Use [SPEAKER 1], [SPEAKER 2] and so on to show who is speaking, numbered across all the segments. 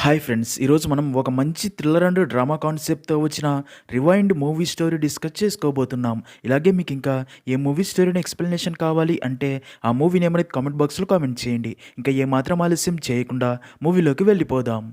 [SPEAKER 1] Hi friends! ఈరోజు మనం ఒక మంచి థ్రిల్లర్ అండ్ డ్రామా కాన్సెప్ట్‌తో వచ్చిన 'రివైండ్' మూవీ స్టోరీ డిస్కస్ చేసుకోబోతున్నాం. ఇలాగే మీకింకా ఏ మూవీ స్టోరీని ఎక్స్‌ప్లనేషన్ కావాలి అంటే ఆ మూవీ నేమ్ అనేది కామెంట్ బాక్స్‌లో కామెంట్ చేయండి. ఇంకా ఏమాత్రం ఆలస్యం చేయకుండా మూవీలోకి వెళ్ళిపోదాం.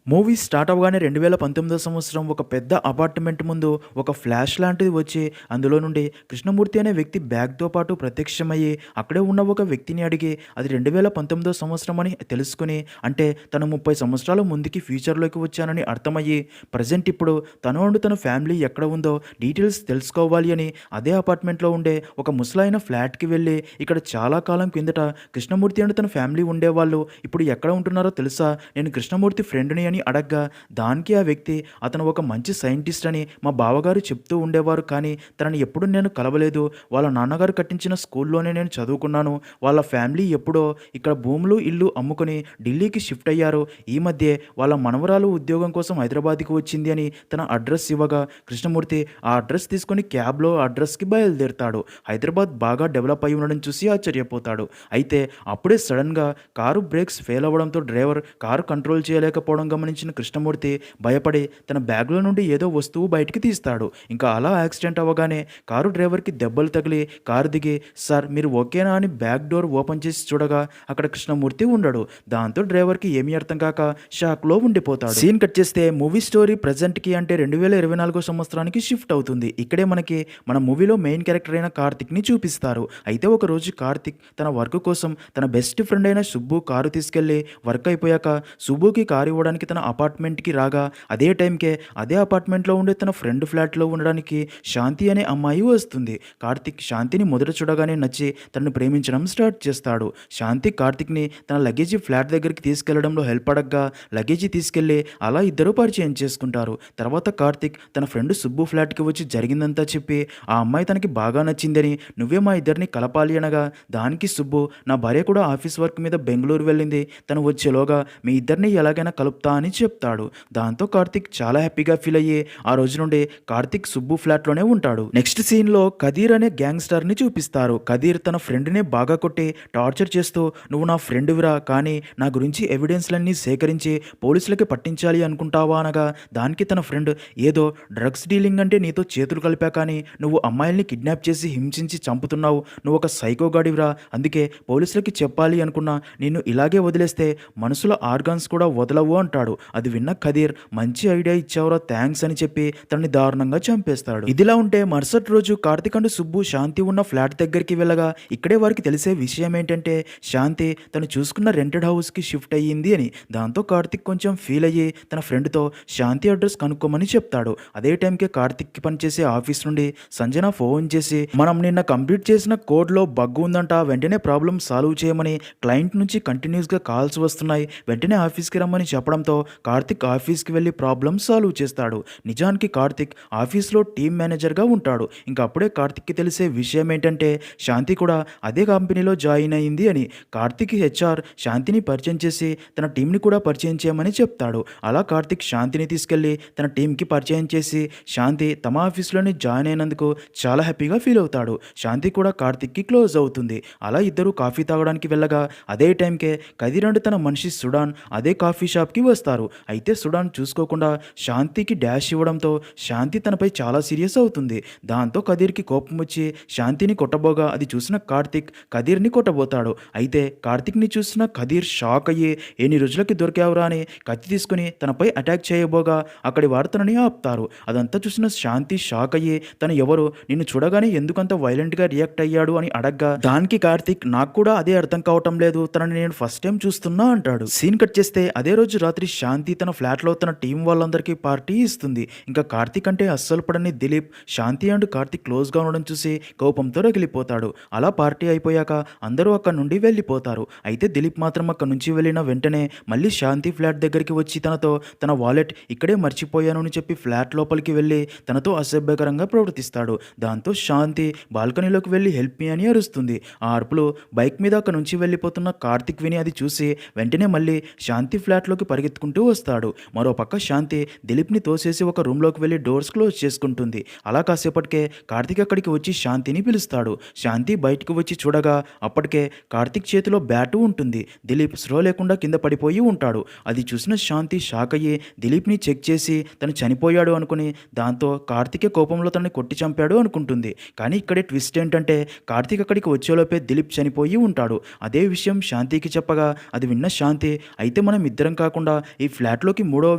[SPEAKER 1] మూవీ స్టార్ట్ అవ్వగానే 2019 సంవత్సరం ఒక పెద్ద అపార్ట్మెంట్ ముందు ఒక ఫ్లాష్ లాంటిది వచ్చి అందులో నుండి కృష్ణమూర్తి అనే వ్యక్తి బ్యాగ్‌తో పాటు ప్రత్యక్షమయ్యి అక్కడే ఉన్న ఒక వ్యక్తిని అడిగి అది 2019 సంవత్సరం అని తెలుసుకొని అంటే తను 30 సంవత్సరాల ముందుకి ఫ్యూచర్‌లోకి వచ్చానని అర్థమయ్యి ప్రెజెంట్ ఇప్పుడు తను అండ్ తన ఫ్యామిలీ ఎక్కడ ఉందో డీటెయిల్స్ తెలుసుకోవాలి అని అదే అపార్ట్మెంట్‌లో ఉండే ఒక ముసలాయన ఫ్లాట్‌కి వెళ్ళి ఇక్కడ చాలా కాలం కిందట కృష్ణమూర్తి అండ్ తన ఫ్యామిలీ ఉండేవాళ్ళు. ఇప్పుడు ఎక్కడ ఉంటున్నారో తెలుసా? నేను కృష్ణమూర్తి ఫ్రెండ్‌ని అని అడగ్గా దానికి ఆ వ్యక్తి అతను ఒక మంచి సైంటిస్ట్ అని మా బావగారు చెప్తూ ఉండేవారు. కానీ తనని ఎప్పుడు నేను కలవలేదు. వాళ్ళ నాన్నగారు కట్టించిన స్కూల్లోనే నేను చదువుకున్నాను. వాళ్ళ ఫ్యామిలీ ఎప్పుడో ఇక్కడ భూములు ఇల్లు అమ్ముకొని ఢిల్లీకి షిఫ్ట్ అయ్యారు. ఈ మధ్యే వాళ్ళ మనవరాలు ఉద్యోగం కోసం హైదరాబాద్‌కి వచ్చింది అని తన అడ్రస్ ఇవ్వగా కృష్ణమూర్తి ఆ అడ్రస్ తీసుకొని క్యాబ్‌లో అడ్రస్‌కి బయలుదేరుతాడు. హైదరాబాద్ బాగా డెవలప్ అయి ఉండడం చూసి ఆశ్చర్యపోతాడు. అయితే అప్పుడే సడన్‌గా కారు బ్రేక్స్ ఫెయిల్ అవ్వడంతో డ్రైవర్ కారు కంట్రోల్ చేయలేకపోవడం గమనించిన కృష్ణమూర్తి భయపడి తన బ్యాగ్‌లో నుండి ఏదో వస్తువు బయటికి తీస్తాడు. ఇంకా అలా యాక్సిడెంట్ అవ్వగానే కారు డ్రైవర్‌కి దెబ్బలు తగిలి కారు దిగి "సార్ మీరు ఓకేనా" అని బ్యాక్ డోర్ ఓపెన్ చేసి చూడగా అక్కడ కృష్ణమూర్తి ఉండడు. దాంతో డ్రైవర్‌కి ఏమీ అర్థం కాక షాక్‌లో ఉండిపోతాడు. సీన్ కట్ చేస్తే మూవీ స్టోరీ ప్రెజెంట్‌కి అంటే 2024 సంవత్సరానికి షిఫ్ట్ అవుతుంది. ఇక్కడే మనకి మన మూవీలో మెయిన్ క్యారెక్టర్ అయిన కార్తిక్‌ని చూపిస్తారు. అయితే ఒకరోజు కార్తిక్ తన వర్క్ కోసం తన బెస్ట్ ఫ్రెండ్ అయిన సుబ్బు కారు తీసుకెళ్ళి వర్క్ అయిపోయాక సుబ్బుకి కారు ఇవ్వడానికి తన అపార్ట్మెంట్‌కి రాగా అదే టైంకే అదే అపార్ట్మెంట్‌లో ఉండే తన ఫ్రెండ్ ఫ్లాట్‌లో ఉండడానికి శాంతి అనే అమ్మాయి వస్తుంది. కార్తిక్ శాంతిని మొదట చూడగానే నచ్చి తనను ప్రేమించడం స్టార్ట్ చేస్తాడు. శాంతి కార్తిక్‌ని తన లగేజీ ఫ్లాట్ దగ్గరికి తీసుకెళ్లడంలో హెల్ప్ అడగ్గా లగేజీ తీసుకెళ్లి అలా ఇద్దరు పరిచయం చేసుకుంటారు. తర్వాత కార్తిక్ తన ఫ్రెండ్ సుబ్బు ఫ్లాట్‌కి వచ్చి జరిగిందంతా చెప్పి ఆ అమ్మాయి తనకి బాగా నచ్చిందని నువ్వే మా ఇద్దరిని కలపాలి అనగా దానికి సుబ్బు నా భార్య కూడా ఆఫీస్ వర్క్ మీద బెంగుళూరు వెళ్ళింది. తను వచ్చేలోగా మీ ఇద్దరిని ఎలాగైనా కలుపుతా అని చెప్తాడు. దాంతో కార్తిక్ చాలా హ్యాపీగా ఫీల్ అయ్యి ఆ రోజు నుండి కార్తిక్ సుబ్బు ఫ్లాట్‌లోనే ఉంటాడు. నెక్స్ట్ సీన్‌లో కదీర్ అనే గ్యాంగ్‌స్టర్‌ని చూపిస్తారు. కదీర్ తన ఫ్రెండ్‌ని బాగా కొట్టి టార్చర్ చేస్తూ నువ్వు నా ఫ్రెండ్‌విరా కానీ నా గురించి ఎవిడెన్స్‌లన్నీ సేకరించి పోలీసులకి పట్టించాలి అనుకుంటావా అనగా దానికి తన ఫ్రెండ్ ఏదో డ్రగ్స్ డీలింగ్ అంటే నీతో చేతులు కలిపా కానీ నువ్వు అమ్మాయిల్ని కిడ్నాప్ చేసి హింసించి చంపుతున్నావు. నువ్వు ఒక సైకో గాడివిరా. అందుకే పోలీసులకి చెప్పాలి అనుకున్నా. నిన్ను ఇలాగే వదిలేస్తే మనుషుల ఆర్గాన్స్ కూడా వదలవు అంటాడు. అది విన్న కదీర్ మంచి ఐడియా ఇచ్చావురా థ్యాంక్స్ అని చెప్పి తనని దారుణంగా చంపేస్తాడు. ఇదిలా ఉంటే మరుసటి రోజు కార్తిక్ అండ్ సుబ్బు శాంతి ఉన్న ఫ్లాట్ దగ్గరికి వెళ్ళగా ఇక్కడే వారికి తెలిసే విషయం ఏంటంటే శాంతి తను చూసుకున్న రెంటెడ్ హౌస్‌కి షిఫ్ట్ అయ్యింది అని. దాంతో కార్తిక్ కొంచెం ఫీల్ అయ్యి తన ఫ్రెండ్‌తో శాంతి అడ్రస్ కనుక్కోమని చెప్తాడు. అదే టైంకే కార్తిక్‌కి పనిచేసే ఆఫీస్ నుండి సంజన ఫోన్ చేసి మనం నిన్న కంప్లీట్ చేసిన కోడ్‌లో బగ్ ఉందంట వెంటనే ప్రాబ్లమ్ సాల్వ్ చేయమని క్లయింట్ నుంచి కంటిన్యూస్‌గా కాల్స్ వస్తున్నాయి. వెంటనే ఆఫీస్‌కి రమ్మని చెప్పడంతో కార్తిక్ ఆఫీస్‌కి వెళ్ళి ప్రాబ్లమ్ సాల్వ్ చేస్తాడు. నిజానికి కార్తిక్ ఆఫీస్‌లో టీమ్ మేనేజర్‌గా ఉంటాడు. ఇంకా అప్పుడే కార్తిక్‌కి తెలిసే విషయం ఏంటంటే శాంతి కూడా అదే కంపెనీలో జాయిన్ అయింది అని. కార్తిక్ హెచ్ఆర్ శాంతిని పరిచయం చేసి తన టీంని కూడా పరిచయం చేయమని చెప్తాడు. అలా కార్తిక్ శాంతిని తీసుకెళ్లి తన టీంకి పరిచయం చేసి శాంతి తమ ఆఫీస్‌లోనే జాయిన్ అయినందుకు చాలా హ్యాపీగా ఫీల్ అవుతాడు. శాంతి కూడా కార్తిక్‌కి క్లోజ్ అవుతుంది. అలా ఇద్దరు కాఫీ తాగడానికి వెళ్ళగా అదే టైంకే కదీర్ అండ్ తన మనిషి సుడాన్ అదే కాఫీ షాప్‌కి వస్తారు. అయితే సుడాన్ చూసుకోకుండా శాంతికి డాష్ ఇవ్వడంతో శాంతి తనపై చాలా సీరియస్ అవుతుంది. దాంతో కదీర్‌కి కోపం వచ్చి శాంతిని కొట్టబోగా అది చూసిన కార్తిక్ కదీర్‌ని కొట్టబోతాడు. అయితే కార్తిక్‌ని చూసిన కదీర్ షాక్ అయ్యి ఎన్ని రోజులకి దొరికావురా అని కత్తి తీసుకుని తనపై అటాక్ చేయబోగా అక్కడి వారు తనని ఆపుతారు. అదంతా చూసిన శాంతి షాక్ అయ్యి తను ఎవరు నిన్ను చూడగానే ఎందుకంత వైలెంట్‌గా రియాక్ట్ అయ్యాడు అని అడగ్గా దానికి కార్తిక్ నాకు కూడా అదే అర్థం కావటం లేదు. తనని నేను ఫస్ట్ టైం చూస్తున్నా అంటాడు. సీన్ కట్ చేస్తే అదే రోజు రాత్రి శాంతి తన ఫ్లాట్‌లో తన టీం వాళ్ళందరికీ పార్టీ ఇస్తుంది. ఇంకా కార్తిక్ అంటే అస్సలు పడని దిలీప్ శాంతి అండ్ కార్తిక్ క్లోజ్‌గా ఉండడం చూసి కోపంతో రగిలిపోతాడు. అలా పార్టీ అయిపోయాక అందరూ అక్కడి నుండి వెళ్ళిపోతారు. అయితే దిలీప్ మాత్రం అక్కడి నుంచి వెళ్ళిన వెంటనే మళ్ళీ శాంతి ఫ్లాట్ దగ్గరికి వచ్చి తనతో తన వాలెట్ ఇక్కడే మర్చిపోయాను అని చెప్పి ఫ్లాట్ లోపలికి వెళ్ళి తనతో అసభ్యకరంగా ప్రవర్తిస్తాడు. దాంతో శాంతి బాల్కనీలోకి వెళ్ళి హెల్ప్ మీ అని అరుస్తుంది. ఆ అరుపులు బైక్ మీద అక్కడి నుంచి వెళ్ళిపోతున్న కార్తిక్ విని అది చూసి వెంటనే మళ్ళీ శాంతి ఫ్లాట్‌లోకి పరిగెత్తుకుంటూ పరిగెత్తుకుంటూ వస్తాడు. మరోపక్క శాంతి దిలీప్‌ని తోసేసి ఒక రూమ్‌లోకి వెళ్లి డోర్స్ క్లోజ్ చేసుకుంటుంది. అలా కాసేపటికే కార్తీక్ అక్కడికి వచ్చి శాంతిని పిలుస్తాడు. శాంతి బయటికి వచ్చి చూడగా అప్పటికే కార్తీక్ చేతిలో బ్యాటు ఉంటుంది. దిలీప్ స్పృహ లేకుండా కింద పడిపోయి ఉంటాడు. అది చూసిన శాంతి షాక్ అయ్యి దిలీప్‌ని చెక్ చేసి తను చనిపోయాడు అనుకుని దాంతో కార్తీకే కోపంలో తనని కొట్టి చంపాడు అనుకుంటుంది. కానీ ఇక్కడే ట్విస్ట్ ఏంటంటే కార్తీక్ అక్కడికి వచ్చేలోపే దిలీప్ చనిపోయి ఉంటాడు. అదే విషయం శాంతికి చెప్పగా అది విన్న శాంతి అయితే మనం ఇద్దరం కాకుండా ఈ ఫ్లాట్‌లోకి మూడవ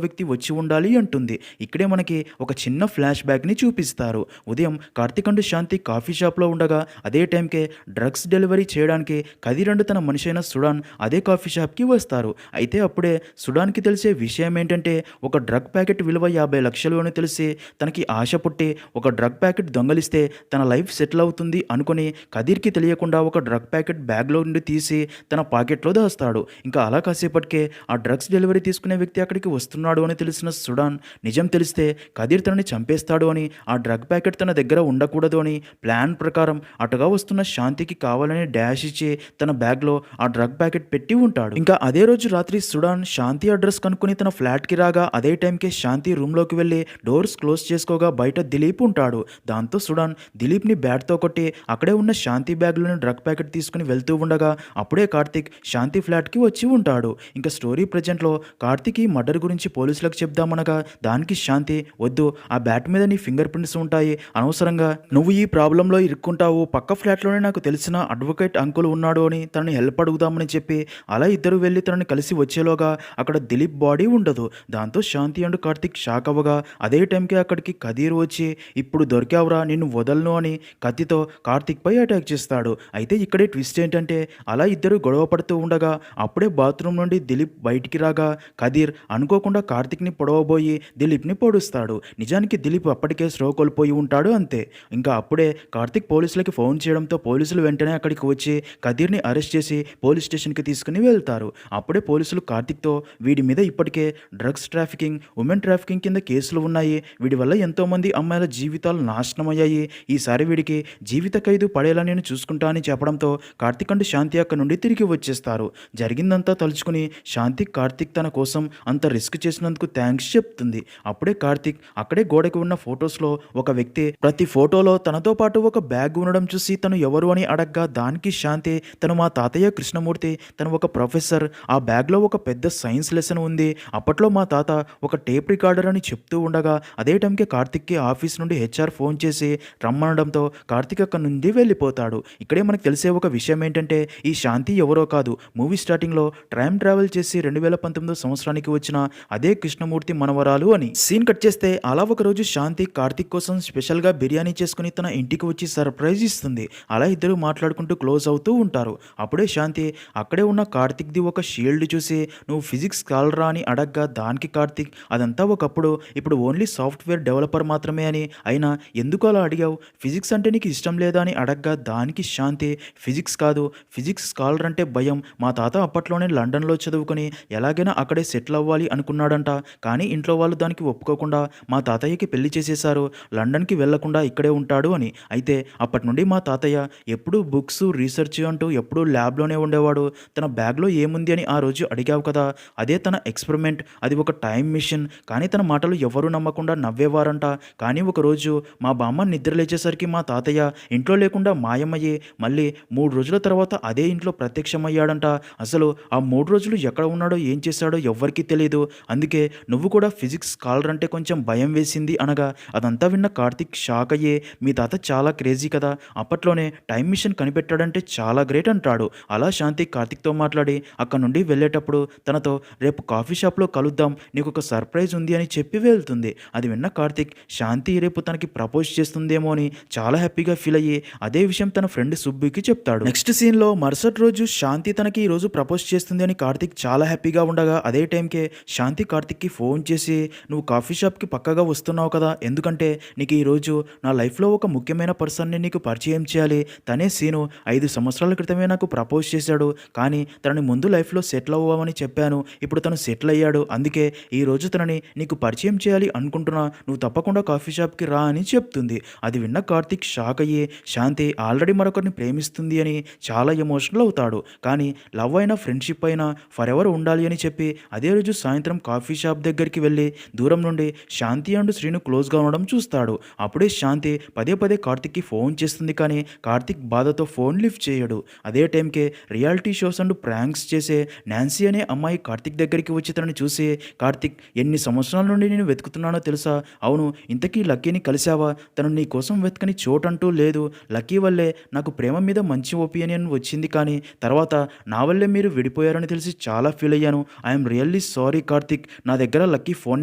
[SPEAKER 1] వ్యక్తి వచ్చి ఉండాలి అంటుంది. ఇక్కడే మనకి ఒక చిన్న ఫ్లాష్ బ్యాక్‌ని చూపిస్తారు. ఉదయం కార్తీక్ అండ్ శాంతి కాఫీ షాప్‌లో ఉండగా అదే టైంకే డ్రగ్స్ డెలివరీ చేయడానికి కదీర్ అండ్ తన మనిషి అయిన సుడాన్ అదే కాఫీ షాప్‌కి వస్తారు. అయితే అప్పుడే సుడాన్‌కి తెలిసే విషయం ఏంటంటే ఒక డ్రగ్ ప్యాకెట్ విలువ 50 లక్షలు అని తెలిసి తనకి ఆశ పుట్టి ఒక డ్రగ్ ప్యాకెట్ దొంగలిస్తే తన లైఫ్ సెటిల్ అవుతుంది అనుకుని కదీర్‌కి తెలియకుండా ఒక డ్రగ్ ప్యాకెట్ బ్యాగ్‌లో నుండి తీసి తన పాకెట్‌లో దాస్తాడు. ఇంకా అలా కాసేపటికే ఆ డ్రగ్స్ డెలివరీ తీసుకునే వ్యక్తి అక్కడికి వస్తున్నాడు అని తెలిసిన సుడాన్ నిజం తెలిస్తే కదీర్ తనని చంపేస్తాడు అని ఆ డ్రగ్ ప్యాకెట్ తన దగ్గర ఉండకూడదు అని ప్లాన్ ప్రకారం అటుగా వస్తున్న శాంతికి కావాలని డాష్ ఇచ్చి తన బ్యాగ్‌లో ఆ డ్రగ్ ప్యాకెట్ పెట్టి ఉంటాడు. ఇంకా అదే రోజు రాత్రి సుడాన్ శాంతి అడ్రస్ కనుక్కొని తన ఫ్లాట్‌కి రాగా అదే టైంకే శాంతి రూమ్‌లోకి వెళ్ళి డోర్స్ క్లోజ్ చేసుకోగా బయట దిలీప్ ఉంటాడు. దాంతో సుడాన్ దిలీప్‌ని బ్యాట్‌తో కొట్టి అక్కడే ఉన్న శాంతి బ్యాగ్‌లోని డ్రగ్ ప్యాకెట్ తీసుకుని వెళ్తూ ఉండగా అప్పుడే కార్తీక్ శాంతి ఫ్లాట్‌కి వచ్చి ఉంటాడు. ఇంకా స్టోరీ ప్రెజెంట్‌లో కార్తీక్ ఈ మర్డర్ గురించి పోలీసులకు చెప్దామనగా దానికి శాంతి వద్దు ఆ బ్యాట్ మీద నీ ఫింగర్ ప్రింట్స్ ఉంటాయి అనవసరంగా నువ్వు ఈ ప్రాబ్లంలో ఇరుక్కుంటావు పక్క ఫ్లాట్‌లోనే నాకు తెలిసిన అడ్వకేట్ అంకుల్ ఉన్నాడు అని తనని హెల్ప్ అడుగుదామని చెప్పి అలా ఇద్దరు వెళ్ళి తనని కలిసి వచ్చేలోగా అక్కడ దిలీప్ బాడీ ఉండదు. దాంతో శాంతి అండ్ కార్తీక్ షాక్ అవ్వగా అదే టైంకి అక్కడికి కదీర్ వచ్చి ఇప్పుడు దొరికావురా నిన్ను వదలను అని కత్తితో కార్తీక్ పై అటాక్ చేస్తాడు. అయితే ఇక్కడే ట్విస్ట్ ఏంటంటే అలా ఇద్దరు గొడవ పడుతూ ఉండగా అప్పుడే బాత్రూమ్ నుండి దిలీప్ బయటికి రాగా కదీర్ అనుకోకుండా కార్తీక్ని పొడవబోయి దిలీప్ని పొడుస్తాడు. నిజానికి దిలీప్ అప్పటికే స్లో కోల్పోయి ఉంటాడు అంతే. ఇంకా అప్పుడే కార్తీక్ పోలీసులకి ఫోన్ చేయడంతో పోలీసులు వెంటనే అక్కడికి వచ్చి కదీర్ని అరెస్ట్ చేసి పోలీస్ స్టేషన్కి తీసుకుని వెళ్తారు. అప్పుడే పోలీసులు కార్తీక్తో వీడి మీద ఇప్పటికే డ్రగ్స్ ట్రాఫికింగ్ ఉమెన్ ట్రాఫికింగ్ కింద కేసులు ఉన్నాయి, వీడి వల్ల ఎంతోమంది అమ్మాయిల జీవితాలు నాశనం అయ్యాయి, ఈసారి వీడికి జీవిత ఖైదు పడేలా నేను చూసుకుంటా అని చెప్పడంతో కార్తీక్ అండ్ శాంతి అక్కడ నుండి తిరిగి వచ్చేస్తారు. జరిగిందంతా తలుచుకుని శాంతి కార్తీక్ తన కోసం అంత రిస్క్ చేసినందుకు థ్యాంక్స్ చెప్తుంది. అప్పుడే కార్తీక్ అక్కడే గోడకి ఉన్న ఫొటోస్లో ఒక వ్యక్తి ప్రతి ఫోటోలో తనతో పాటు ఒక బ్యాగ్ ఉండడం చూసి తను ఎవరు అని అడగ్గా దానికి శాంతి తను మా తాతయ్య కృష్ణమూర్తి, తను ఒక ప్రొఫెసర్, ఆ బ్యాగ్లో ఒక పెద్ద సైన్స్ లెసన్ ఉంది, అప్పట్లో మా తాత ఒక టేప్ రికార్డర్ అని చెప్తూ ఉండగా అదే టైంకి కార్తీక్కి ఆఫీస్ నుండి హెచ్ఆర్ ఫోన్ చేసి రమ్మనడంతో కార్తీక్ అక్కడి నుండి వెళ్ళిపోతాడు. ఇక్కడే మనకు తెలిసే ఒక విషయం ఏంటంటే ఈ శాంతి ఎవరో కాదు, మూవీ స్టార్టింగ్లో టైం ట్రావెల్ చేసి 2019 సంవత్సరానికి వచ్చిన అదే కృష్ణమూర్తి మనవరాలు అని. సీన్ కట్ చేస్తే అలా ఒకరోజు శాంతి కార్తీక్ కోసం స్పెషల్గా బిర్యానీ చేసుకుని తన ఇంటికి వచ్చి సర్ప్రైజ్ ఇస్తుంది. అలా ఇద్దరు మాట్లాడుకుంటూ క్లోజ్ అవుతూ ఉంటారు. అప్పుడే శాంతి అక్కడే ఉన్న కార్తీక్ది ఒక షీల్డ్ చూసి నువ్వు ఫిజిక్స్ స్కాలరా అని అడగ్గా దానికి కార్తీక్ అదంతా ఒకప్పుడు, ఇప్పుడు ఓన్లీ సాఫ్ట్వేర్ డెవలపర్ మాత్రమే అని, అయినా ఎందుకు అలా అడిగావు, ఫిజిక్స్ అంటే నీకు ఇష్టం లేదా అని అడగ్గా దానికి శాంతి ఫిజిక్స్ కాదు, ఫిజిక్స్ స్కాలర్ అంటే భయం, మా తాత అప్పట్లోనే లండన్లో చదువుకొని ఎలాగైనా అక్కడే సెటిల్ అవ్వాలి అనుకున్నాడంట, కానీ ఇంట్లో వాళ్ళు దానికి ఒప్పుకోకుండా మా తాతయ్యకి పెళ్లి చేసేశారు, లండన్కి వెళ్లకుండా ఇక్కడే ఉంటాడు అని. అయితే అప్పటి నుండి మా తాతయ్య ఎప్పుడూ బుక్స్ రీసెర్చ్ అంటూ ఎప్పుడూ ల్యాబ్లోనే ఉండేవాడు, తన బ్యాగ్లో ఏముంది అని ఆ రోజు అడిగావు కదా, అదే తన ఎక్స్పెరిమెంట్, అది ఒక టైం మిషన్, కానీ తన మాటలు ఎవరూ నమ్మకుండా నవ్వేవారంట. కానీ ఒకరోజు మా బామ్మ నిద్ర లేచేసరికి మా తాతయ్య ఇంట్లో లేకుండా మాయమయ్యి మళ్ళీ 3 రోజుల తర్వాత అదే ఇంట్లో ప్రత్యక్షమయ్యాడంట. అసలు ఆ 3 రోజులు ఎక్కడ ఉన్నాడో ఏం చేశాడో ఎవ్వరికీ తెలియదు, అందుకే నువ్వు కూడా ఫిజిక్స్ స్కాలర్ అంటే కొంచెం భయం వేసింది అనగా అదంతా విన్న కార్తీక్ షాక్ అయ్యే మీ తాత చాలా క్రేజీ కదా, అప్పట్లోనే టైం మిషన్ కనిపెట్టాడంటే చాలా గ్రేట్ అంటాడు. అలా శాంతి కార్తీక్తో మాట్లాడి అక్కడ నుండి వెళ్ళేటప్పుడు తనతో రేపు కాఫీ షాప్లో కలుద్దాం, నీకు ఒక సర్ప్రైజ్ ఉంది అని చెప్పి వెళ్తుంది. అది విన్న కార్తీక్ శాంతి రేపు తనకి ప్రపోజ్ చేస్తుందేమో అని చాలా హ్యాపీగా ఫీల్ అయ్యి అదే విషయం తన ఫ్రెండ్ సుబ్బుకి చెప్తాడు. నెక్స్ట్ సీన్లో మరుసటి రోజు శాంతి తనకి ఈ రోజు ప్రపోజ్ చేస్తుంది అని కార్తీక్ చాలా హ్యాపీగా ఉండగా అదే టైంకే శాంతి కార్తీక్కి ఫోన్ చేసి నువ్వు కాఫీ షాప్కి పక్కగా వస్తున్నావు కదా, ఎందుకంటే నీకు ఈరోజు నా లైఫ్లో ఒక ముఖ్యమైన పర్సన్ని నీకు పరిచయం చేయాలి, తనే సీను 5 సంవత్సరాల క్రితమే నాకు ప్రపోజ్ చేశాడు, కానీ తనని ముందు లైఫ్లో సెటిల్ అవ్వమని చెప్పాను, ఇప్పుడు తను సెటిల్ అయ్యాడు, అందుకే ఈరోజు తనని నీకు పరిచయం చేయాలి అనుకుంటున్నా, నువ్వు తప్పకుండా కాఫీ షాప్కి రా అని చెప్తుంది. అది విన్న కార్తీక్ షాక్ అయ్యి శాంతి ఆల్రెడీ మరొకరిని ప్రేమిస్తుంది అని చాలా ఎమోషనల్ అవుతాడు. కానీ లవ్ అయినా ఫ్రెండ్షిప్ అయినా ఫర్ ఎవర్ ఉండాలి అని చెప్పి అదే రోజు సాయంత్రం కాఫీ షాప్ దగ్గరికి వెళ్ళి దూరం నుండి శాంతి అండ్ శ్రీను క్లోజ్గా ఉండడం చూస్తాడు. అప్పుడే శాంతి పదే పదే కార్తిక్కి ఫోన్ చేస్తుంది, కానీ కార్తిక్ బాధతో ఫోన్ లిఫ్ట్ చేయడు. అదే టైంకే రియాలిటీ షోస్ అండ్ ప్రాంక్స్ చేసే నాన్సీ అనే అమ్మాయి కార్తిక్ దగ్గరికి వచ్చి తనని చూసి, కార్తిక్ ఎన్ని సంవత్సరాల నుండి నేను వెతుకుతున్నానో తెలుసా, అవును ఇంతకీ లక్కీని కలిసావా, తను నీ కోసం వెతకని చోటంటూ లేదు, లక్కీ వల్లే నాకు ప్రేమ మీద మంచి ఒపీనియన్ వచ్చింది, కానీ తర్వాత నా వల్లే మీరు విడిపోయారని తెలిసి చాలా ఫీల్ అయ్యాను. ఐఎమ్ రియల్లీ సారీ కార్తిక్, నా దగ్గర లక్కీ ఫోన్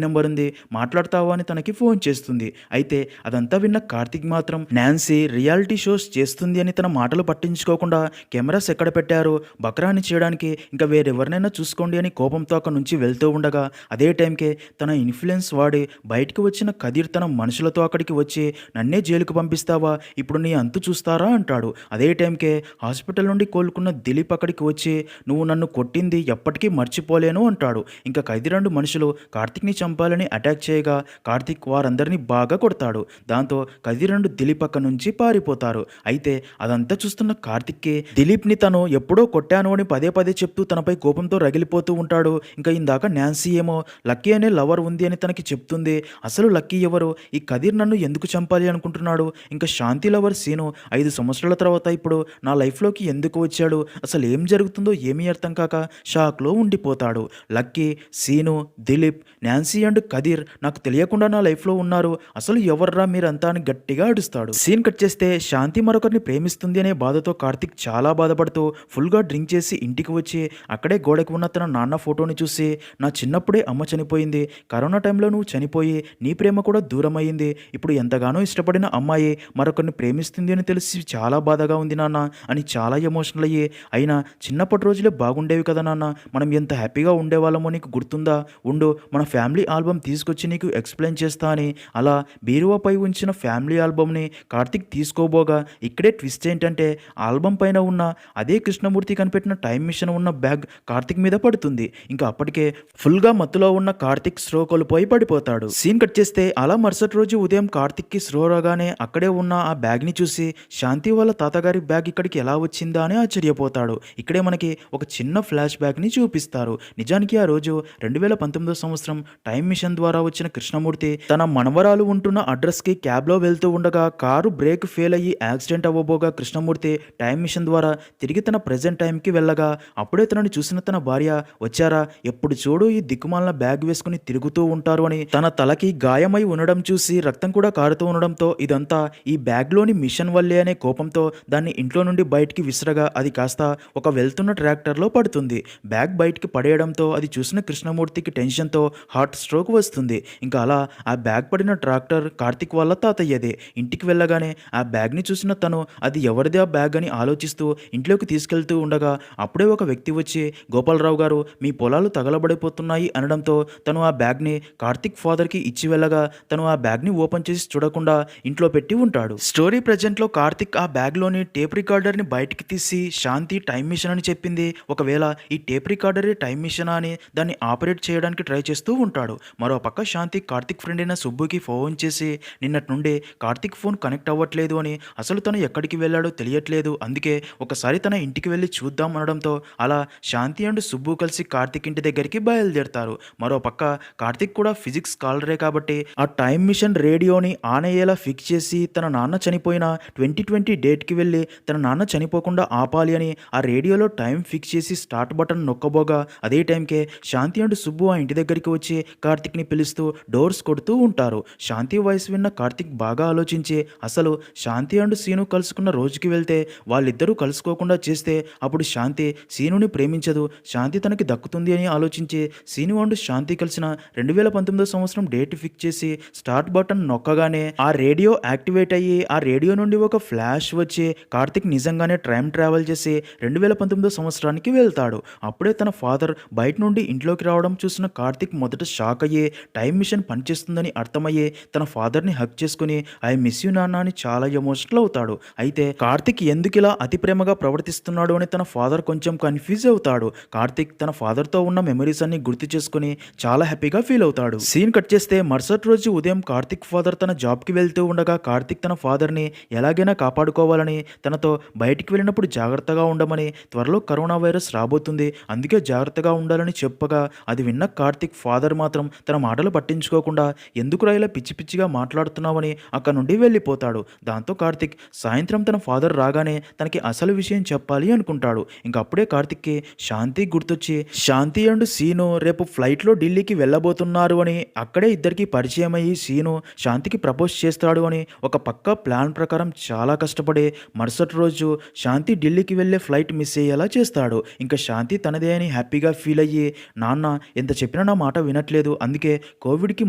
[SPEAKER 1] నెంబర్ ఉంది, మాట్లాడతావా అని తనకి ఫోన్ చేస్తుంది. అయితే అదంతా విన్న కార్తిక్ మాత్రం నాన్సీ రియాలిటీ షోస్ చేస్తుంది అని తన మాటలు పట్టించుకోకుండా కెమెరాస్ ఎక్కడ పెట్టారో బక్రాని చేయడానికి ఇంకా వేరెవరినైనా చూసుకోండి అని కోపంతో అక్కడి నుంచి వెళ్తూ ఉండగా, అదే టైంకే తన ఇన్ఫ్లుయెన్స్ వాడి బయటికి వచ్చిన కదీర్ తన మనుషులతో అక్కడికి వచ్చి, నన్నే జైలుకు పంపిస్తావా, ఇప్పుడు నీ అంతు చూస్తారా అంటాడు. అదే టైంకే హాస్పిటల్ నుండి కోలుకున్న దిలీప్ అక్కడికి వచ్చి, నువ్వు నన్ను కొట్టింది ఎప్పటికీ మర్చిపోలేను అంటాడు. ఇంకా కదీర్ మనుషులు కార్తిక్ని చంపాలని అటాక్ చేయగా కార్తిక్ వారందరినీ బాగా కొడతాడు. దాంతో కదీర్ దిలీప్ అక్కడి నుంచి పారిపోతారు. అయితే అదంతా చూస్తున్న కార్తిక్కి దిలీప్ని తను ఎప్పుడో కొట్టాను అని పదే పదే చెప్తూ తనపై కోపంతో రగిలిపోతూ ఉంటాడు. ఇంకా ఇందాక నాన్సీ ఏమో లక్కీ అనే లవర్ ఉంది అని తనకి చెప్తుంది. అసలు లక్కీ ఎవరు, ఈ కదీర్ నన్ను ఎందుకు చంపాలి అనుకుంటున్నాడు, ఇంకా శాంతి లవర్ సీను 5 సంవత్సరాల తర్వాత ఇప్పుడు నా లైఫ్లోకి ఎందుకు వచ్చాడు, అసలు ఏం జరుగుతుందో ఏమీ అర్థం కాక షాక్లో ఉండిపోతాడు. లక్కీ, సీను, దిలీప్, నాన్సీ అండ్ కదీర్ నాకు తెలియకుండా నా లైఫ్లో ఉన్నారు, అసలు ఎవర్రా మీరంతా అని గట్టిగా అడుస్తాడు. సీన్ కట్ చేస్తే శాంతి మరొకరిని ప్రేమిస్తుంది అనే బాధతో కార్తిక్ చాలా బాధపడుతూ ఫుల్గా డ్రింక్ చేసి ఇంటికి వచ్చి అక్కడే గోడకు ఉన్న తన నాన్న ఫోటోని చూసి, నా చిన్నప్పుడే అమ్మ చనిపోయింది, కరోనా టైంలో నువ్వు చనిపోయి నీ ప్రేమ కూడా దూరం అయ్యింది, ఇప్పుడు ఎంతగానో ఇష్టపడిన అమ్మాయి మరొకరిని ప్రేమిస్తుంది అని తెలిసి చాలా బాధగా ఉంది నాన్న అని చాలా ఎమోషనల్ అయ్యి, అయినా చిన్నప్పటి రోజులే బాగుండేవి కదా నాన్న, మనం ఎంత హ్యాపీగా ఉండేవాళ్ళమో నీకు గుర్తుందా, ఉండు మన ఫ్యామిలీ ఆల్బమ్ తీసుకొచ్చి నీకు ఎక్స్ప్లెయిన్ చేస్తా అని అలా బీరువాపై ఉంచిన ఫ్యామిలీ ఆల్బమ్ని కార్తిక్ తీసుకోబోగా, ఇక్కడే ట్విస్ట్ ఏంటంటే ఆల్బమ్ పైన ఉన్న అదే కృష్ణమూర్తి కనిపెట్టిన టైం మిషన్ ఉన్న బ్యాగ్ కార్తిక్ మీద పడుతుంది. ఇంకా అప్పటికే ఫుల్గా మత్తులో ఉన్న కార్తిక్ స్రో కోల్పోయి పడిపోతాడు. సీన్ కట్ చేస్తే అలా మరుసటి రోజు ఉదయం కార్తిక్కి స్రో రాగానే అక్కడే ఉన్న ఆ బ్యాగ్ని చూసి, శాంతి వాళ్ళ తాతగారి బ్యాగ్ ఇక్కడికి ఎలా వచ్చిందా అని ఆశ్చర్యపోతాడు. ఇక్కడే మనకి ఒక చిన్న ఫ్లాష్ బ్యాగ్ని చూపిస్తారు. నిజానికి ఆ రోజు 2019 సంవత్సరం టైం మిషన్ ద్వారా వచ్చిన కృష్ణమూర్తి తన మనవరాలు ఉంటున్న అడ్రస్కి క్యాబ్లో వెళ్తూ ఉండగా కారు బ్రేక్ ఫెయిల్ అయ్యి యాక్సిడెంట్ అవ్వబోగా కృష్ణమూర్తి టైం మిషన్ ద్వారా తిరిగి తన ప్రెజెంట్ టైంకి వెళ్ళగా అప్పుడే తనని చూసిన తన భార్య, వచ్చారా, ఎప్పుడు చూడు ఈ దిక్కుమాలిన బ్యాగ్ వేసుకుని తిరుగుతూ ఉంటారు అని తన తలకి గాయమై ఉండడం చూసి రక్తం కూడా కారుతూ ఉండడంతో ఇదంతా ఈ బ్యాగ్లోని మిషన్ వల్లే అనే కోపంతో దాన్ని ఇంట్లో నుండి బయటికి విసరగా అది కాస్త ఒక వెళ్తున్న ట్రాక్టర్లో పడుతుంది. బ్యాగ్ బయటికి పడేయడంతో అది చూసిన కృష్ణమూర్తికి టెన్షన్తో హార్ట్ స్ట్రోక్ వస్తుంది. ఇంకా అలా ఆ బ్యాగ్ పడిన ట్రాక్టర్ కార్తిక్ వాళ్ళ తాతయ్యదే. ఇంటికి వెళ్ళగానే ఆ బ్యాగ్ని చూసిన తను అది ఎవరిది ఆ బ్యాగ్ అని ఆలోచిస్తూ ఇంట్లోకి తీసుకెళ్తూ ఉండగా అప్పుడే ఒక వ్యక్తి వచ్చి, గోపాలరావు గారు మీ పొలాలు తగలబడిపోతున్నాయి అనడంతో తను ఆ బ్యాగ్ని కార్తిక్ ఫాదర్కి ఇచ్చి వెళ్ళగా తను ఆ బ్యాగ్ని ఓపెన్ చేసి చూడకుండా ఇంట్లో పెట్టి ఉంటాడు. స్టోరీ ప్రజెంట్లో కార్తిక్ ఆ బ్యాగ్లోని టేప్ రికార్డర్ని బయటికి తీసి శాంతి టైం మిషన్ అని చెప్పింది, ఒకవేళ ఈ టేప్ రికార్డరే టైం మిషనా అని దాన్ని ఆపరేట్ చేయడానికి ట్రై చేస్తూ ఉంటాడు. మరో పక్క శాంతి కార్తిక్ ఫ్రెండ్ అయిన సుబ్బుకి ఫోన్ చేసి, నిన్నటి నుండి కార్తిక్ ఫోన్ కనెక్ట్ అవ్వట్లేదు అని, అసలు తను ఎక్కడికి వెళ్ళాడో తెలియట్లేదు, అందుకే ఒకసారి తన ఇంటికి వెళ్ళి చూద్దాం అనడంతో అలా శాంతి అండ్ సుబ్బు కలిసి కార్తిక్ ఇంటి దగ్గరికి బయలుదేరుతారు. మరో పక్క కార్తిక్ కూడా ఫిజిక్స్ స్కాలరే కాబట్టి ఆ టైం మిషన్ రేడియోని ఆన్ అయ్యేలా ఫిక్స్ చేసి తన నాన్న చనిపోయిన 2020 డేట్కి వెళ్ళి తన నాన్న చనిపోకుండా ఆపాలి అని ఆ రేడియోలో టైం ఫిక్స్ చేసి స్టార్ట్ బటన్ నొక్కబోగా అదే టైంకే శాంతి అండ్ సుబ్బు ఆ ఇంటి దగ్గరికి వచ్చి కార్తిక్ని పిలుస్తూ డోర్స్ కొడుతూ ఉంటారు. శాంతి వాయిస్ విన్న కార్తిక్ బాగా ఆలోచించి, అసలు శాంతి అండ్ సీను కలుసుకున్న రోజుకి వెళ్తే వాళ్ళిద్దరూ కలుసుకోకుండా చేస్తే అప్పుడు శాంతి సీనుని ప్రేమించదు, శాంతి తనకి దక్కుతుంది అని ఆలోచించి సీను అండ్ శాంతి కలిసిన 2019 సంవత్సరం డేట్ ఫిక్స్ చేసి స్టార్ట్ బటన్ నొక్కగానే ఆ రేడియో యాక్టివేట్ అయ్యి ఆ రేడియో నుండి ఒక ఫ్లాష్ వచ్చి కార్తిక్ నిజంగానే టైం ట్రావెల్ చేసి 2019 సంవత్సరానికి వెళ్తాడు. అప్పుడే తన ఫాదర్ బయట నుండి ఇంట్లోకి రావడం చూసిన కార్తిక్ మొదట షాక్ అయ్యి టైం మిషన్ పనిచేస్తుందని అర్థమయ్యే తన ఫాదర్ని హక్ చేసుకుని ఐ మిస్ యూ నాన్న అని చాలా ఎమోషనల్ అవుతాడు. అయితే కార్తిక్ ఎందుకు ఇలా అతి ప్రేమగా ప్రవర్తిస్తున్నాడు అని తన ఫాదర్ కొంచెం కన్ఫ్యూజ్ అవుతాడు. కార్తిక్ తన ఫాదర్తో ఉన్న మెమరీస్ అన్ని గుర్తు చేసుకుని చాలా హ్యాపీగా ఫీల్ అవుతాడు. సీన్ కట్ చేస్తే మరుసటి రోజు ఉదయం కార్తిక్ ఫాదర్ తన జాబ్కి వెళ్తూ ఉండగా కార్తిక్ తన ఫాదర్ని ఎలాగైనా కాపాడుకోవాలని తనతో బయటికి వెళ్ళినప్పుడు జాగ్రత్తగా ఉండమని, త్వరలో కరోనా వైరస్ రాబోతుంది అందుకే జాగ్రత్తగా ఉండాలని చెప్పగా అది విన్న కార్తిక్ ఫాదర్ మాత్రం తన మాటలు పట్టించుకోకుండా ఎందుకురా ఇలా పిచ్చి పిచ్చిగా మాట్లాడుతున్నావని అక్కడ నుండి వెళ్ళిపోతాడు. దాంతో కార్తిక్ సాయంత్రం తన ఫాదర్ రాగానే తనకి అసలు విషయం చెప్పాలి అనుకుంటాడు. ఇంక అప్పుడే కార్తిక్కి శాంతి గుర్తొచ్చి శాంతి అండ్ సీను రేపు ఫ్లైట్లో ఢిల్లీకి వెళ్ళబోతున్నారు అని, అక్కడే ఇద్దరికి పరిచయం అయ్యి సీను శాంతికి ప్రపోజ్ చేస్తాడు అని ఒక పక్కా ప్లాన్ ప్రకారం చాలా కష్టపడి మరుసటి రోజు శాంతి ఢిల్లీకి వెళ్ళే ఫ్లైట్ మిస్ అయ్యేలా చేస్తాడు. ఇంకా శాంతి తనదే అని హ్యాపీగా ఫీల్ అయ్యి, నాన్న ఎంత చెప్పినా నా మాట వినట్లేదు, అందుకే కోవిడ్కి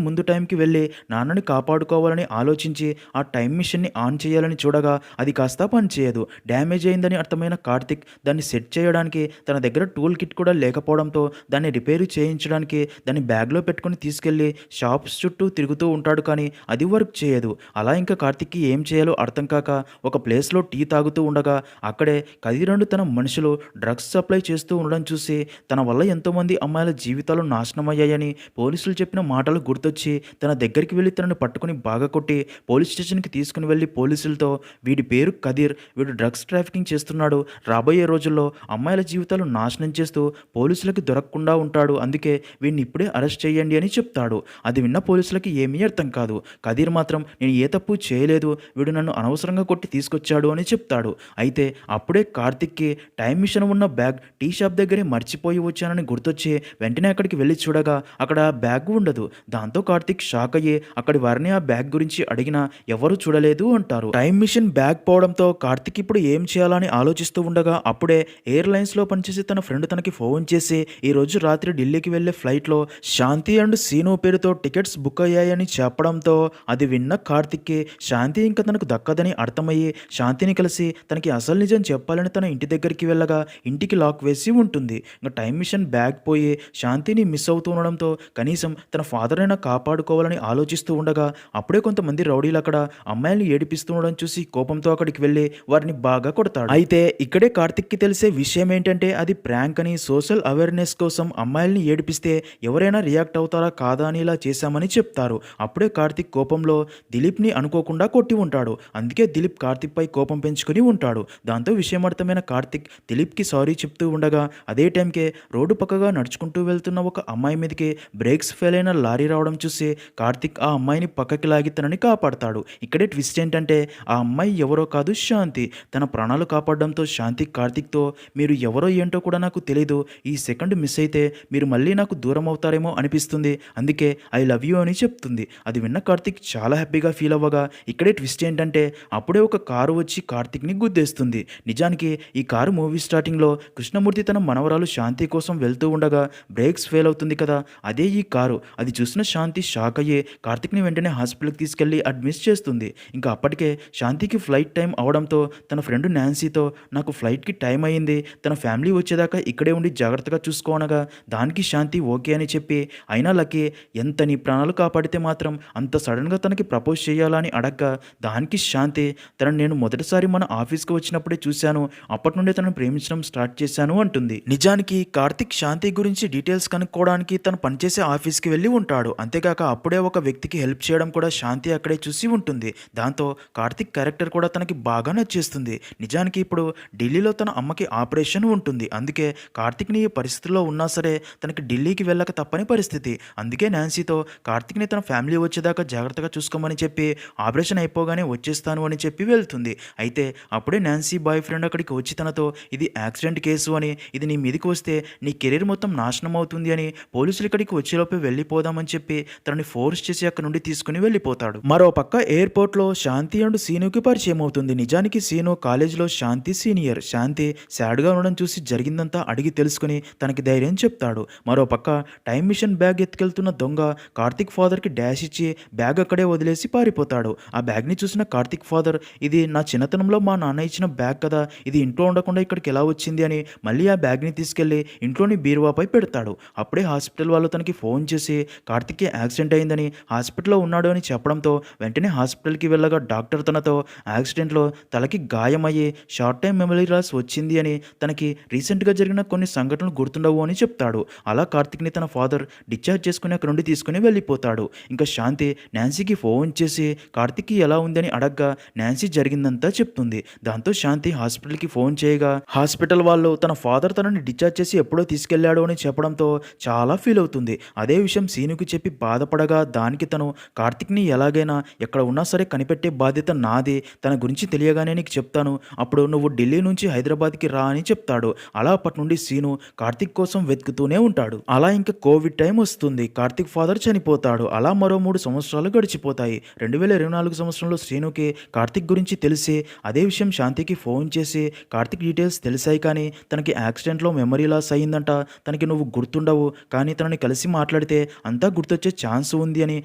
[SPEAKER 1] ముందు టైంకి వెళ్ళి నాన్నని కాపాడుకోవాలని ఆలోచించి ఆ టైం మిషన్ని ఆన్ చేయాలని చూడగా అది కాస్త పనిచేయదు. డ్యామేజ్ అయిందని అర్థమైన కార్తిక్ దాన్ని సెట్ చేయడానికి తన దగ్గర టూల్ కిట్ కూడా లేకపోవడంతో దాన్ని రిపేరు చేయించడానికి దాన్ని బ్యాగ్లో పెట్టుకుని తీసుకెళ్లి షాప్స్ చుట్టూ తిరుగుతూ ఉంటాడు. కానీ అది వర్క్ చేయదు. అలా ఇంకా కార్తిక్కి ఏం చేయాలో అర్థం కాక ఒక ప్లేస్లో టీ తాగుతూ ఉండగా అక్కడే కదిరండు తన మనుషులు డ్రగ్స్ సప్లై చేస్తూ ఉండడం చూసి తన వల్ల ఎంతోమంది అమ్మాయిల జీవితాలు నాశనమయ్యాయని పోలీసులు చెప్పిన మాటలు గుర్తొచ్చి తన దగ్గరికి వెళ్ళి తనను పట్టుకుని బాగా కొట్టి పోలీస్ స్టేషన్కి తీసుకుని వెళ్ళి పోలీసులతో, వీడి పేరు కదీర్, వీడు డ్రగ్స్ ట్రాఫికింగ్ చేస్తున్నాడు, రాబోయే రోజుల్లో అమ్మాయిల జీవితాలు నాశనం చేస్తూ పోలీసులకి దొరకకుండా ఉంటాడు, అందుకే వీడిని ఇప్పుడే అరెస్ట్ చేయండి అని చెప్తాడు. అది విన్న పోలీసులకి ఏమీ అర్థం కాదు. కదీర్ మాత్రం నేను ఏ తప్పు చేయలేదు, వీడు నన్ను అనవసరంగా కొట్టి తీసుకొచ్చాడు అని చెప్తాడు. అయితే అప్పుడే కార్తిక్కి టైం మిషన్ ఉన్న బ్యాగ్ టీ షాప్ దగ్గరే మర్చిపోయి వచ్చానని గుర్తొచ్చి వెంటనే అక్కడికి వెళ్ళి చూడగా అక్కడ బ్యాగ్ ఉండదు. దాంతో కార్తిక్ షాక్ అయ్యి అక్కడి వారిని ఆ బ్యాగ్ గురించి అడిగినా ఎవరు చూడలేదు అంటారు. టైం మిషన్ బ్యాగ్ పోవడంతో కార్తిక్ ఇప్పుడు ఏం చేయాలని ఆలోచిస్తూ ఉండగా అప్పుడే ఎయిర్లైన్స్లో పనిచేసే తన ఫ్రెండ్ తనకి ఫోన్ చేసి ఈ రోజు రాత్రి ఢిల్లీకి వెళ్లే ఫ్లైట్లో శాంతి అండ్ సీను పేరుతో టికెట్స్ బుక్ అయ్యాయని చెప్పడంతో అది విన్న కార్తిక్కి శాంతి ఇంకా తనకు దక్కదని అర్థమయ్యి శాంతిని కలిసి తనకి అసలు నిజం చెప్పాలని తన ఇంటి దగ్గరికి వెళ్ళగా ఇంటికి లాక్ వేసి ఉంటుంది. ఇంకా టైం మిషన్ బ్యాగ్ పోయి శాంతిని మిస్ అవుతూ ఉండడంతో కనీసం తన ఫాదర్ అయినా కాపాడుకోవాలని ఆలోచిస్తూ ఉండగా అప్పుడే కొంతమంది రౌడీలు అక్కడ అమ్మాయిల్ని ఏడిపిస్తూ ఉండడం చూసి కోపంతో అక్కడికి వెళ్ళి వారిని బాగా కొడతాడు. అయితే ఇక్కడే కార్తిక్కి తెలిసే విషయం ఏంటంటే అది ప్రాంక్ అని, సోషల్ అవేర్నెస్ కోసం అమ్మాయిల్ని ఏడిపిస్తే ఎవరైనా రియాక్ట్ అవుతారా కాదా అని ఇలా చేశామని చెప్తారు. అప్పుడే కార్తిక్ కోపంలో దిలీప్ని అనుకోకుండా కొట్టి ఉంటాడు. అందుకే దిలీప్ కార్తిక్ పై కోపం పెంచుకుని ఉంటాడు. దాంతో విషయం అర్థమైన కార్తిక్ దిలీప్కి సారీ చెప్తూ ఉండగా అదే టైంకే రోడ్డు పక్కగా నడుచుకుంటూ వెళ్తున్న ఒక అమ్మాయి మీదకి బ్రేక్స్ ఫెయిల్ అయిన లారీ రావడం చూసి కార్తిక్ ఆ అమ్మాయిని పక్కకి లాగి తనని కాపాడతాడు. ఇక్కడే ట్విస్ట్ ఏంటంటే ఆ అమ్మాయి ఎవరో కాదు, శాంతి. తన ప్రాణాలు కాపాడడంతో శాంతి కార్తిక్తో, మీరు ఎవరో ఏంటో కూడా నాకు తెలీదు, ఈ సెకండ్ మిస్ అయితే మీరు మళ్ళీ నాకు దూరం అవుతారేమో అనిపిస్తుంది, అందుకే ఐ లవ్ యూ అని చెప్తుంది. అది విన్న కార్తిక్ చాలా హ్యాపీగా ఫీల్ అవ్వగా ఇక్కడే ట్విస్ట్ ఏంటంటే అప్పుడే ఒక కారు వచ్చి కార్తిక్ని గుద్దేస్తుంది. నిజానికి ఈ కారు మూవీ స్టార్టింగ్లో కృష్ణమూర్తి తన మనవరాలు శాంతి కోసం వెళ్తూ ఉండగా బ్రేక్స్ ఫెయిల్ అవుతుంది కదా, అదే ఈ కారు. అది చూసిన శాంతి షాక్ అయ్యి కార్తిక్ని వెంటనే హాస్పిటల్కి తీసుకెళ్లి అడ్మిట్ చేస్తుంది. ఇంకా అప్పటికే శాంతికి ఫ్లైట్ టైం అవడంతో తన ఫ్రెండ్ నాన్సీతో, నాకు ఫ్లైట్కి టైం అయ్యింది, తన ఫ్యామిలీ వచ్చేదాకా ఇక్కడే ఉండి జాగ్రత్తగా చూసుకోనగా దానికి శాంతి ఓకే అని చెప్పి, అయినా లక్కీ ఎంత నీ ప్రాణాలు కాపాడితే మాత్రం అంత సడన్గా తనకి ప్రపోజ్ చేయాలా అని అడగ్గా దానికి శాంతి, తనను నేను మొదటిసారి మన ఆఫీస్కి వచ్చినప్పుడే చూశాను, అప్పటి నుండే తనను ప్రేమించడం స్టార్ట్ చేశాను అంటుంది. నిజానికి కార్తిక్ శాంతి గురించి డీటెయిల్స్ కనుక్కోవడానికి తను పనిచేసే ఆఫీస్కి వెళ్ళి ఉంటాడు. అంతేకాక అప్పుడే ఒక వ్యక్తికి హెల్ప్ చేయడం కూడా శాంతి అక్కడే చూసి ఉంటుంది. దాంతో కార్తిక్ క్యారెక్టర్ కూడా తనకి బాగా నచ్చేస్తుంది. నిజానికి ఇప్పుడు ఢిల్లీలో తన అమ్మకి ఆపరేషన్ ఉంటుంది. అందుకే కార్తిక్ని ఈ పరిస్థితుల్లో ఉన్నా సరే తనకి ఢిల్లీకి వెళ్ళక తప్పని పరిస్థితి. అందుకే నాన్సీతో కార్తిక్ని తన ఫ్యామిలీ వచ్చేదాకా జాగ్రత్తగా చూసుకోమని చెప్పి ఆపరేషన్ అయిపోగానే వచ్చేస్తాను అని చెప్పి వెళ్తుంది. అయితే అప్పుడే నాన్సీ బాయ్ ఫ్రెండ్ అక్కడికి వచ్చి తనతో, ఇది యాక్సిడెంట్ కేసు అని, ఇది నీ మీదకి వస్తే నీ కెరీర్ మొత్తం నాశనం అవుతుంది అని, పోలీసులు ఇక్కడికి వచ్చేలోపే వెళ్ళిపోదామని చెప్పి తనని ఫోర్స్ చేసి అక్కడ నుండి తీసుకుని వెళ్ళిపోతాడు. మరో పక్క ఎయిర్పోర్ట్లో శాంతి అండ్ సీనుకి పరిచయం అవుతుంది. నిజానికి సీను కాలేజీలో శాంతి సీనియర్. శాంతి సాడ్గా ఉండడం చూసి జరిగిందంతా అడిగి తెలుసుకుని తనకి ధైర్యం చెప్తాడు. మరో పక్క టైం మిషన్ బ్యాగ్ ఎత్తుకెళ్తున్న దొంగ కార్తిక్ ఫాదర్కి డాష్ ఇచ్చి బ్యాగ్ అక్కడే వదిలేసి పారిపోతాడు. ఆ బ్యాగ్ని చూసిన కార్తిక్ ఫాదర్, ఇది నా చిన్నతనంలో మా నాన్న ఇచ్చిన బ్యాగ్ కదా, ఇది ఇంట్లో ఉండకుండా ఇక్కడికి ఎలా వచ్చింది అని మళ్ళీ ఆ బ్యాగ్ని తీసుకెళ్లి ఇంట్లోని బీరువాపై పెడతాడు. అప్పుడే హాస్పిటల్ వాళ్ళు తనకి ఫోన్ చేసి కార్తిక్కి యాక్సిడెంట్ అయిందని, హాస్పిటల్లో ఉన్నాడు అని చెప్పడంతో వెంటనే హాస్పిటల్కి వెళ్ళగా డాక్టర్ తనతో, యాక్సిడెంట్లో తలకి గాయమయ్యి షార్ట్ టైం మెమరీ లాస్ వచ్చింది అని, తనకి రీసెంట్గా జరిగిన కొన్ని సంఘటనలు గుర్తుండవు అని చెప్తాడు. అలా కార్తిక్ని తన ఫాదర్ డిశ్చార్జ్ చేసుకుని అక్కడ నుండి తీసుకుని వెళ్ళిపోతాడు. ఇంకా శాంతి నాన్సీకి ఫోన్ చేసి కార్తిక్కి ఎలా ఉందని అడగ్గా నాన్సీ జరిగిందంతా చెప్తుంది. దాంతో శాంతి హాస్పిటల్కి ఫోన్ చేయగా హాస్పిటల్ వాళ్ళు తన ఫాదర్ తనని డిశ్చార్జ్ చేసి ఎప్పుడో తీసుకెళ్లాడు అని చెప్పడంతో చాలా ఫీల్ అవుతుంది. అదే విషయం సీనుకి చెప్పి బాధపడగా దానికి తను కార్తిక్‌ని ఎలాగైనా ఎక్కడ ఉన్నా సరే కనిపెట్టే బాధ్యత నాది. తన గురించి తెలియగానే నీకు చెప్తాను. అప్పుడు నువ్వు ఢిల్లీ నుంచి హైదరాబాద్‌కి రా అని చెప్తాడు. అలా అప్పటినుండి సీను కార్తిక్ కోసం వెతుకుతూనే ఉంటాడు. అలా ఇంక కోవిడ్ టైమ్ వస్తుంది. కార్తిక్ ఫాదర్ చనిపోతాడు. అలా మరో 3 సంవత్సరాలు గడిచిపోతాయి. 2024 సంవత్సరంలో శ్రీనుకి కార్తిక్ గురించి తెలిసి అదే విషయం శాంతికి ఫోన్ చేసి కార్తిక్ డీటెయిల్స్ తెలిసాయి కానీ తనకి యాక్సిడెంట్‌లో మెమరీ లాస్ అయిందంట. తనకి నువ్వు గుర్తుండవు. కానీ తనని కలిసి మాట్లాడితే అంతా గుర్తొచ్చే ఛాన్స్ ఉంది అని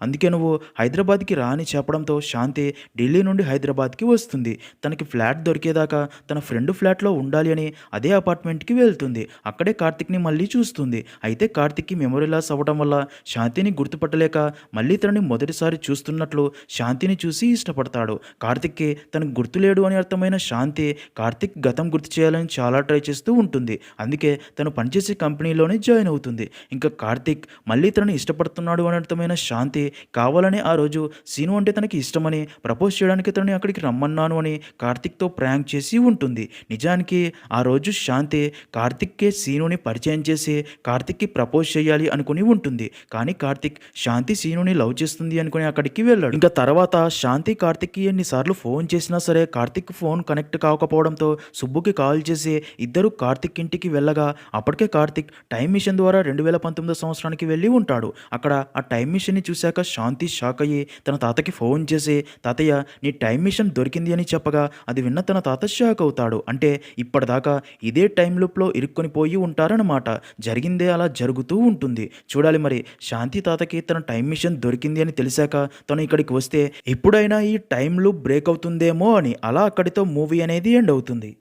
[SPEAKER 1] అందుకే నువ్వు హైదరాబాద్‌కి రా అని చెప్పడంతో శాంతి ఢిల్లీ నుండి హైదరాబాద్‌కి వస్తుంది. తనకి ఫ్లాట్ దొరికేదాకా తన ఫ్రెండ్ ఫ్లాట్‌లో ఉండాలి అని అదే అపార్ట్మెంట్‌కి వెళ్తుంది. అక్కడే కార్తిక్‌ని మళ్ళీ చూస్తుంది. అయితే కార్తిక్‌కి మెమరీ లాస్ అవ్వడం వల్ల శాంతిని గుర్తుపట్టలేక మళ్ళీ తనని మొదటిసారి చూస్తున్నట్లు శాంతిని చూసి ఇష్టపడతాడు. కార్తిక్‌కి తనకు గుర్తులేడు అని అర్థమైన శాంతి కార్తిక్ గతం గుర్తు చేయాలని చాలా ట్రై చేస్తూ ఉంటుంది. అందుకే తను పనిచేసే కంపెనీలోనే జాయిన్ అవుతుంది. ఇంకా కార్తిక్ మళ్ళీ తనని ఇష్టపడుతున్నాడు అని అర్థమైన శాంతి కావాలని ఆ రోజు సీను అంటే తనకి ఇష్టమని ప్రపోజ్ చేయడానికి తనని అక్కడికి రమ్మన్నాను అని కార్తిక్‌తో ప్రాంక్ చేసి ఉంటుంది. నిజానికి ఆ రోజు శాంతి కార్తిక్‌కే సీనుని పరిచయం చేసి కార్తిక్‌కి ప్రపోజ్ చేయాలి అనుకుని ఉంటుంది. కానీ కార్తిక్ శాంతి సీనుని లవ్ చేస్తుంది అనుకుని అక్కడికి వెళ్ళాడు. ఇంకా తర్వాత శాంతి కార్తిక్‌కి ఎన్నిసార్లు ఫోన్ చేసినా సరే కార్తిక్ ఫోన్ కనెక్ట్ కాకపోవడంతో సుబ్బుకి కాల్ చేసి ఇద్దరు కార్తిక్ ఇంటికి వెళ్ళగా అప్పటికే కార్తిక్ టైం మిషన్ ద్వారా 2019 సంవత్సరానికి వెళ్ళి ఉంటాడు. అక్కడ ఆ టైం మిషన్‌ని చూశాక శాంతి షాక్ అయ్యి తన తాతకి ఫోన్ చేసి తాతయ్య నీ టైం మిషన్ దొరికింది అని చెప్పగా అది విన్న తన తాత షాక్ అవుతాడు. అంటే ఇప్పటిదాకా ఇదే టైం లూప్‌లో ఇరుక్కొని పోయి ఉంటారన్నమాట. జరిగిందే అలా జరుగుతూ ఉంటుంది. చూడాలి మరి శాంతి తాతకి తన టైం మిషన్ దొరికింది అని తెలిసాక తను ఇక్కడికి వస్తే ఎప్పుడైనా ఈ టైం లూప్ బ్రేక్ అవుతుందేమో అని. అలా అక్కడితో మూవీ అనేది ఎండ్ అవుతుంది.